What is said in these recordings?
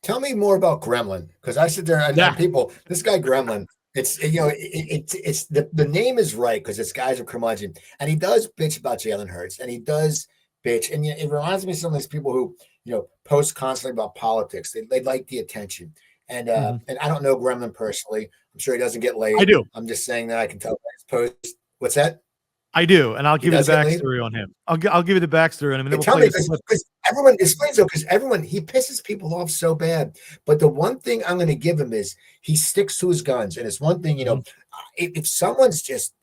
Tell me more about Gremlin, because I sit there and people, this guy Gremlin, it's the name is right because this guy's a curmudgeon, and he does bitch about Jalen Hurts, and he does bitch, and it reminds me of some of these people who post constantly about politics. They like the attention, and and I don't know Gremlin personally. I'm sure he doesn't get laid. I do. I'm just saying that I can tell by his post. What's that? I do, and I'll give you the backstory on him. I'll give you the backstory on him. And then tell me, because everyone explains though, because everyone he pisses people off so bad. But the one thing I'm going to give him is he sticks to his guns, and it's one thing if someone's just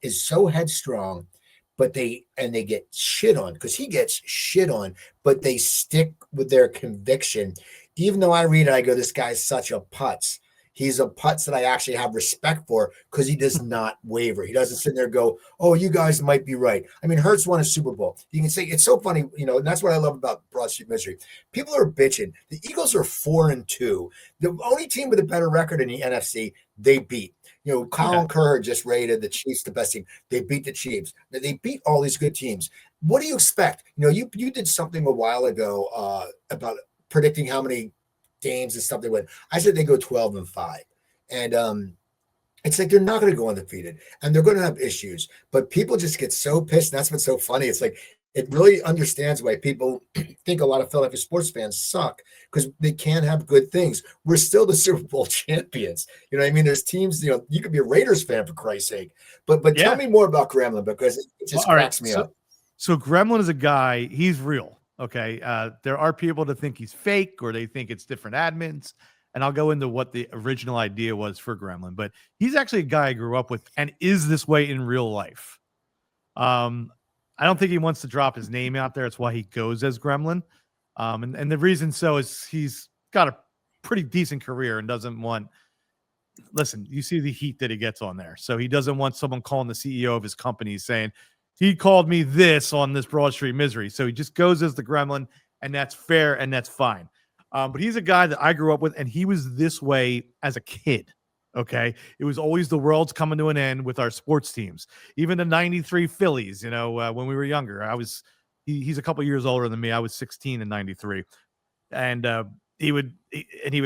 is so headstrong, but they get shit on because he gets shit on, but they stick with their conviction. Even though I read it, I go, this guy's such a putz. He's a putz that I actually have respect for because he does not waver. He doesn't sit there and go, oh, you guys might be right. I mean, Hurts won a Super Bowl. You can say it's so funny, and that's what I love about Broad Street Misery. People are bitching. The Eagles are 4-2. The only team with a better record in the NFC, they beat. Colin Kerr just rated the Chiefs the best team. They beat the Chiefs. They beat all these good teams. What do you expect? You did something a while ago about predicting how many games and stuff they win. I said they go 12-5, and it's like they're not going to go undefeated, and they're going to have issues. But people just get so pissed. And that's what's so funny. It's like it really understands why people think a lot of Philadelphia sports fans suck because they can't have good things. We're still the Super Bowl champions. You know what I mean? There's teams. You could be a Raiders fan for Christ's sake. But tell me more about Gremlin because it just cracks me up. So Gremlin is a guy. He's real. Okay, there are people that think he's fake or they think it's different admins, and I'll go into what the original idea was for Gremlin, but he's actually a guy I grew up with and is this way in real life. I don't think he wants to drop his name out there. It's why he goes as Gremlin. And the reason so is he's got a pretty decent career and doesn't want – listen, you see the heat that he gets on there. So he doesn't want someone calling the CEO of his company saying – he called me this on this Broad Street Misery. So he just goes as the Gremlin, and that's fair, and that's fine. But he's a guy that I grew up with, and he was this way as a kid, okay? It was always the world's coming to an end with our sports teams. Even the 93 Phillies, when we were younger. He's a couple years older than me. I was 16 in 93. And he would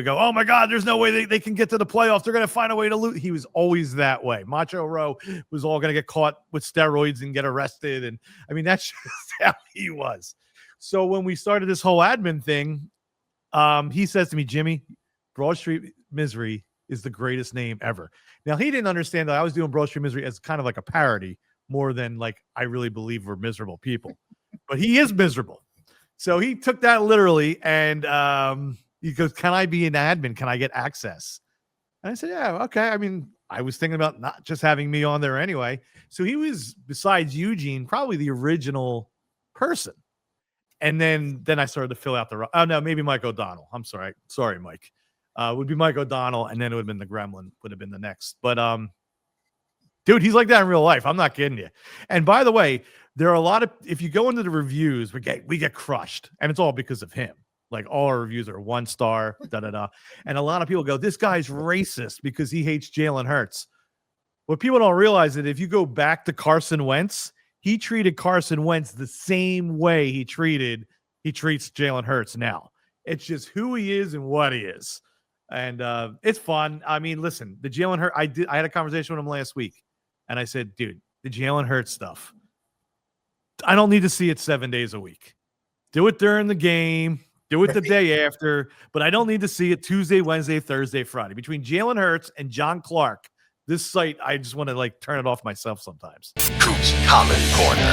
go, oh, my God, there's no way they can get to the playoffs. They're going to find a way to lose. He was always that way. Macho Rowe was all going to get caught with steroids and get arrested. And, I mean, that's just how he was. So when we started this whole admin thing, he says to me, Jimmy, Broad Street Misery is the greatest name ever. Now, he didn't understand that I was doing Broad Street Misery as kind of like a parody more than like I really believe we're miserable people. But he is miserable. So he took that literally, and he goes, can I be an admin? Can I get access? And I said, yeah, okay. I mean, I was thinking about not just having me on there anyway. So he was, besides Eugene, probably the original person. And then I started to fill out maybe Mike O'Donnell. I'm sorry. Sorry, Mike. Would be Mike O'Donnell, and then it would have been the Gremlin, would have been the next. But, dude, he's like that in real life. I'm not kidding you. And by the way, there are a lot of, if you go into the reviews, we get crushed, and it's all because of him. Like all our reviews are 1 star, And a lot of people go, this guy's racist because he hates Jalen Hurts. What people don't realize is that if you go back to Carson Wentz, he treated Carson Wentz the same way he treats Jalen Hurts now. It's just who he is and what he is. And it's fun. I mean, listen, the Jalen Hurts, I had a conversation with him last week, and I said, dude, the Jalen Hurts stuff, I don't need to see it 7 days a week. Do it during the game. Do it the day after, but I don't need to see it Tuesday, Wednesday, Thursday, Friday. Between Jalen Hurts and John Clark, this site, I just want to turn it off myself sometimes. Coach Comment Corner.